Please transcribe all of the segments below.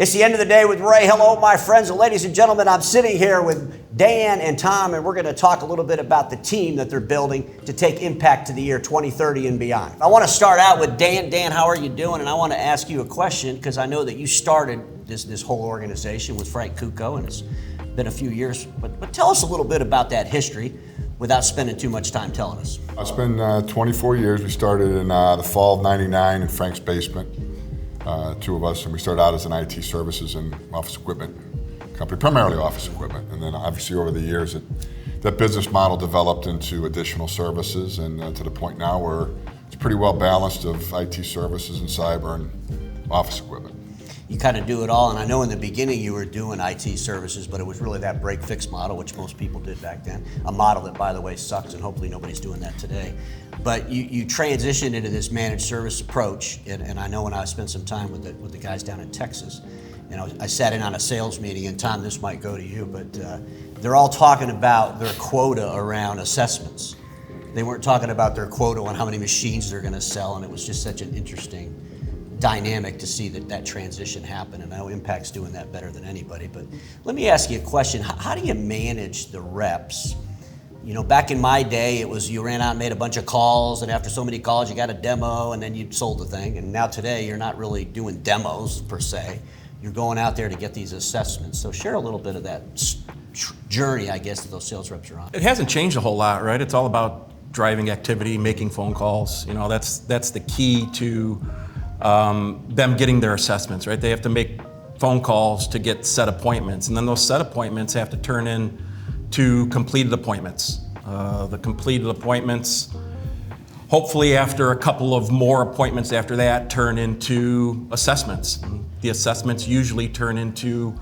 It's the end of the day with Ray. Hello, my friends and ladies and gentlemen. I'm sitting here with Dan and Tom, and we're going to talk a little bit about the team that they're building to take impact to the year 2030 and beyond. I want to start out with Dan. Dan, how are you doing? And I want to ask you a question because I know that you started this whole organization with Frank Cucco, and it's been a few years. But tell us a little bit about that history without spending too much time telling us. It's been 24 years. We started in the fall of '99 in Frank's basement. Two of us, and we started out as an IT services and office equipment company, primarily office equipment. And then obviously over the years, that business model developed into additional services, and to the point now where it's pretty well balanced of IT services and cyber and office equipment. You kind of do it all, and I know in the beginning you were doing IT services, but it was really that break-fix model, which most people did back then. A model that, by the way, sucks, and hopefully nobody's doing that today. But you transitioned into this managed service approach, and I know when I spent some time with the guys down in Texas, I sat in on a sales meeting, and Tom, this might go to you, but they're all talking about their quota around assessments. They weren't talking about their quota on how many machines they're going to sell, and it was just such an interesting dynamic to see that transition happen, and I know Impact's doing that better than anybody. But let me ask you a question. How do you manage the reps? Back in my day, it was you ran out and made a bunch of calls, and after so many calls, you got a demo, and then you sold the thing. And now today, you're not really doing demos, per se. You're going out there to get these assessments. So share a little bit of that journey, I guess, that those sales reps are on. It hasn't changed a whole lot, right? It's all about driving activity, making phone calls. That's the key to them getting their assessments, right? They have to make phone calls to get set appointments, and then those set appointments have to turn into completed appointments. The completed appointments, hopefully after a couple of more appointments after that, turn into assessments. The assessments usually turn into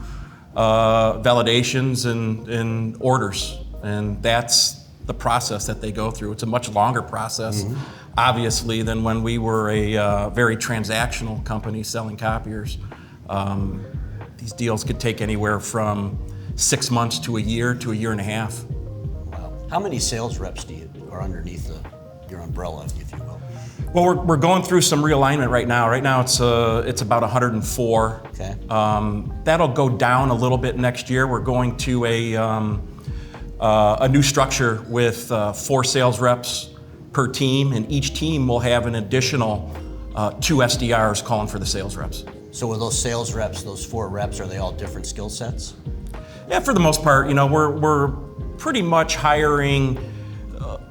validations and orders, and that's the process that they go through. It's a much longer process, obviously, than when we were a very transactional company selling copiers. These deals could take anywhere from 6 months to a year and a half. Wow. How many sales reps are underneath your umbrella, if you will? Well, we're going through some realignment right now. Right now it's about 104. Okay. That'll go down a little bit next year. We're going to a new structure with 4 sales reps per team, and each team will have an additional 2 SDRs calling for the sales reps. So with those sales reps, those 4 reps, are they all different skill sets? Yeah, for the most part, we're pretty much hiring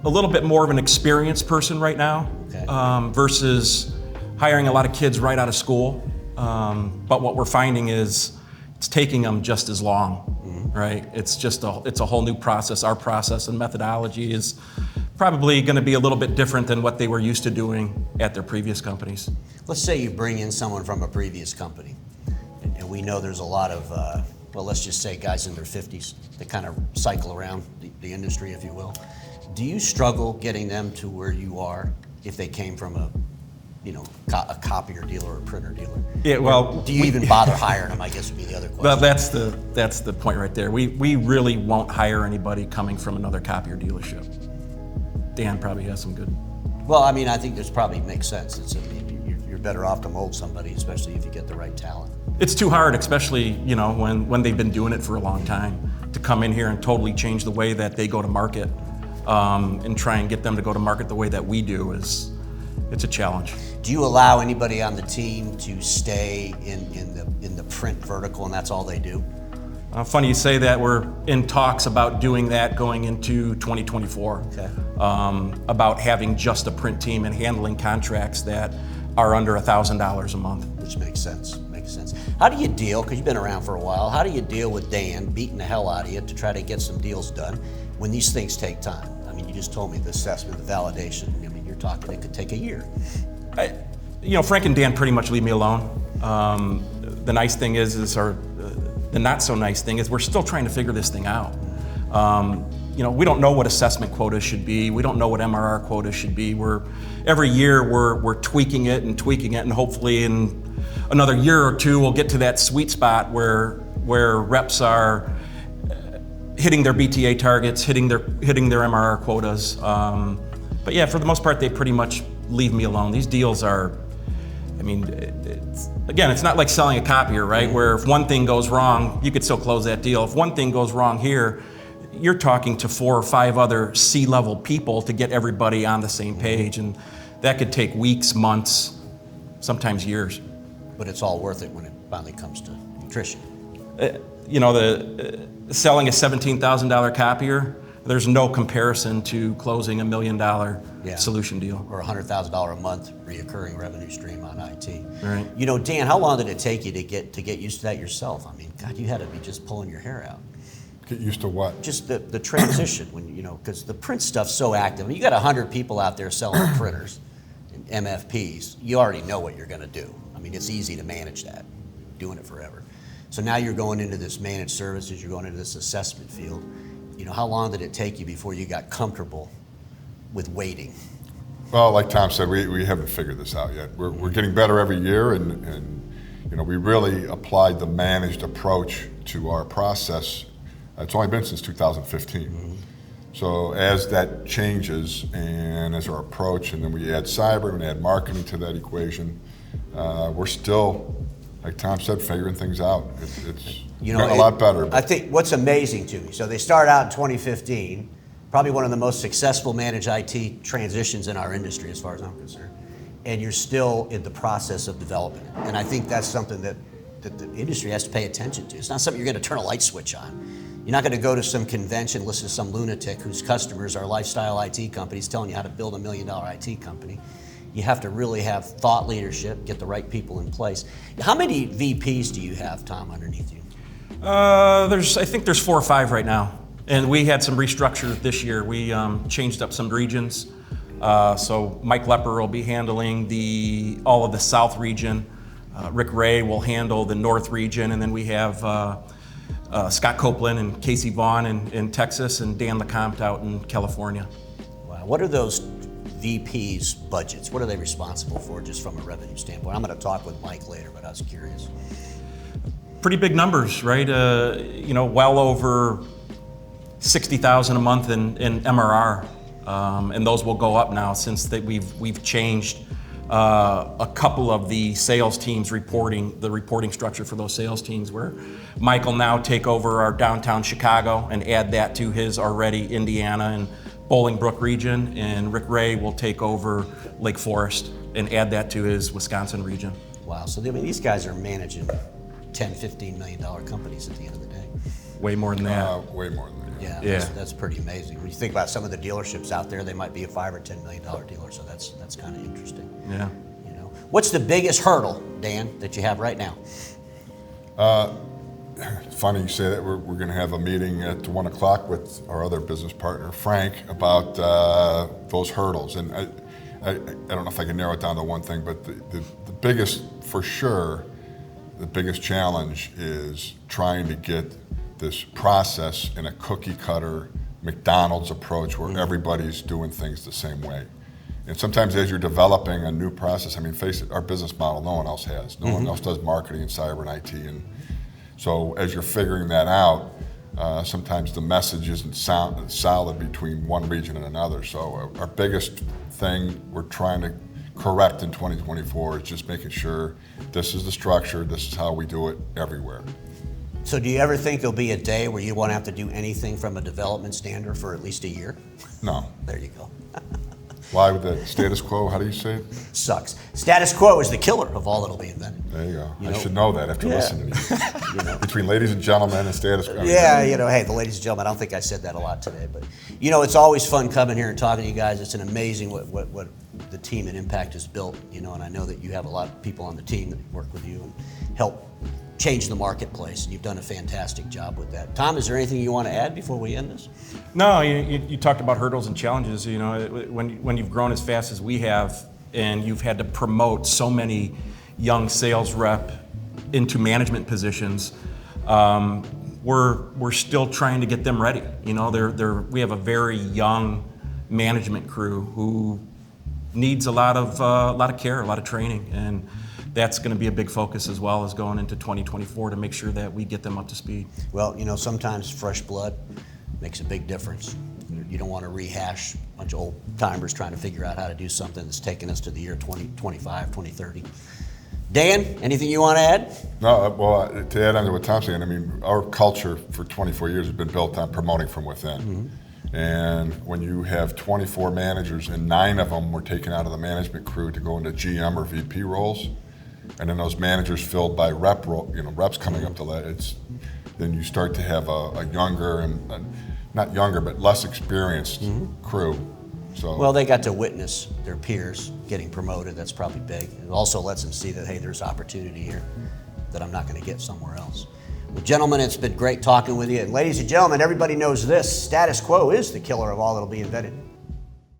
a little bit more of an experienced person right now, okay, versus hiring a lot of kids right out of school. But what we're finding is it's taking them just as long, right? It's a whole new process. Our process and methodology is probably going to be a little bit different than what they were used to doing at their previous companies. Let's say you bring in someone from a previous company, and we know there's a lot of, let's just say guys in their 50s that kind of cycle around the industry, if you will. Do you struggle getting them to where you are if they came from a copier dealer or a printer dealer? Yeah, well, do you even bother hiring them, I guess would be the other question. Well, that's the point right there. We really won't hire anybody coming from another copier dealership. Dan probably has some good. Well, I think this probably makes sense. You're better off to mold somebody, especially if you get the right talent. It's too hard, especially when they've been doing it for a long time, to come in here and totally change the way that they go to market, and try and get them to go to market the way that we do it's a challenge. Do you allow anybody on the team to stay in the print vertical, and that's all they do? Funny you say that. We're in talks about doing that going into 2024. Okay. About having just a print team and handling contracts that are under $1,000 a month. Which makes sense. How do you deal, because you've been around for a while, how do you deal with Dan beating the hell out of you to try to get some deals done when these things take time? You just told me the assessment, the validation. You're talking it could take a year. Frank and Dan pretty much leave me alone. The nice thing the not so nice thing is we're still trying to figure this thing out. We don't know what assessment quotas should be. We don't know what MRR quotas should be. Every year we're tweaking it, and hopefully in another year or two we'll get to that sweet spot where reps are hitting their BTA targets, hitting their MRR quotas. But yeah, for the most part, they pretty much leave me alone. These deals are I mean, it's not like selling a copier, right? Where if one thing goes wrong, you could still close that deal. If one thing goes wrong here, you're talking to 4 or 5 other C-level people to get everybody on the same page, and that could take weeks, months, sometimes years. But it's all worth it when it finally comes to nutrition. Selling a $17,000 copier, there's no comparison to closing $1 million solution deal. Or $100,000 a month reoccurring revenue stream on IT. Right. Dan, how long did it take you to get used to that yourself? I mean, God, you had to be just pulling your hair out. Get used to what? Just the transition when, because the print stuff's so active. I mean, you got 100 people out there selling printers and MFPs. You already know what you're going to do. I mean, it's easy to manage that, doing it forever. So now you're going into this managed services, you're going into this assessment field. How long did it take you before you got comfortable with waiting? Well, like Tom said, we haven't figured this out yet. We're getting better every year, and we really applied the managed approach to our process. It's only been since 2015. Mm-hmm. So as that changes, and as our approach, and then we add cyber and add marketing to that equation, we're still, like Tom said, figuring things out. It's gotten a lot better. I think what's amazing to me, so they started out in 2015, probably one of the most successful managed IT transitions in our industry as far as I'm concerned, and you're still in the process of development. And I think that's something that the industry has to pay attention to. It's not something you're going to turn a light switch on. You're not going to go to some convention, listen to some lunatic whose customers are lifestyle IT companies telling you how to build $1 million IT company. You have to really have thought leadership, get the right people in place. How many VPs do you have, Tom, underneath you? I think there's 4 or 5 right now. And we had some restructure this year. We changed up some regions. So Mike Lepper will be handling all of the South region. Rick Ray will handle the North region. And then we have Scott Copeland and Casey Vaughn in Texas and Dan LeCompte out in California. Wow. What are those VPs' budgets? What are they responsible for just from a revenue standpoint? I'm going to talk with Mike later, but I was curious. Pretty big numbers, right? Well over 60,000 a month in MRR, and those will go up now since we've changed a couple of the sales teams reporting structure for those sales teams, where Mike will now take over our downtown Chicago and add that to his already Indiana and Bolingbrook region, and Rick Ray will take over Lake Forest and add that to his Wisconsin region. Wow, so these guys are managing $10, $15 million companies at the end of the day. Way more than that. Way more than that. Yeah. That's pretty amazing. When you think about some of the dealerships out there, they might be a $5 or $10 million dealer, so that's kind of interesting. Yeah. What's the biggest hurdle, Dan, that you have right now? It's funny you say that. We're going to have a meeting at 1 o'clock with our other business partner, Frank, about those hurdles. And I don't know if I can narrow it down to one thing, but the biggest, for sure, the biggest challenge is trying to get this process in a cookie cutter McDonald's approach where everybody's doing things the same way. And sometimes as you're developing a new process, I mean, face it, our business model, no one else has. No one else does marketing and cyber and IT. And so as you're figuring that out, sometimes the message isn't solid between one region and another. So our biggest thing we're trying to correct in 2024 is just making sure this is the structure, this is how we do it everywhere. So do you ever think there'll be a day where you won't have to do anything from a development standard for at least a year? No. There you go. Why would the status quo, how do you say it? Sucks. Status quo is the killer of all that'll be invented. There you go. I should know that after listening to you. Between ladies and gentlemen and status quo. Yeah, hey, the ladies and gentlemen, I don't think I said that a lot today, but it's always fun coming here and talking to you guys. It's an amazing what the team at Impact has built, and I know that you have a lot of people on the team that work with you and help change the marketplace, and you've done a fantastic job with that. Tom, is there anything you want to add before we end this? No, you talked about hurdles and challenges. When you've grown as fast as we have, and you've had to promote so many young sales rep into management positions, we're still trying to get them ready. We have a very young management crew who needs a lot of care, a lot of training, and that's going to be a big focus as well as going into 2024 to make sure that we get them up to speed. Well, sometimes fresh blood makes a big difference. You don't want to rehash a bunch of old timers trying to figure out how to do something that's taken us to the year 2025, 2030. Dan, anything you want to add? No, well, to add on to what Tom's saying, I mean, our culture for 24 years has been built on promoting from within. And when you have 24 managers and 9 of them were taken out of the management crew to go into GM or VP roles, and then those managers filled by reps coming up to that, then you start to have a younger and not younger, but less experienced crew. So, Well, they got to witness their peers getting promoted. That's probably big. It also lets them see that, hey, there's opportunity here that I'm not going to get somewhere else. Well, gentlemen, it's been great talking with you. And ladies and gentlemen, everybody knows this. Status quo is the killer of all that'll be invented.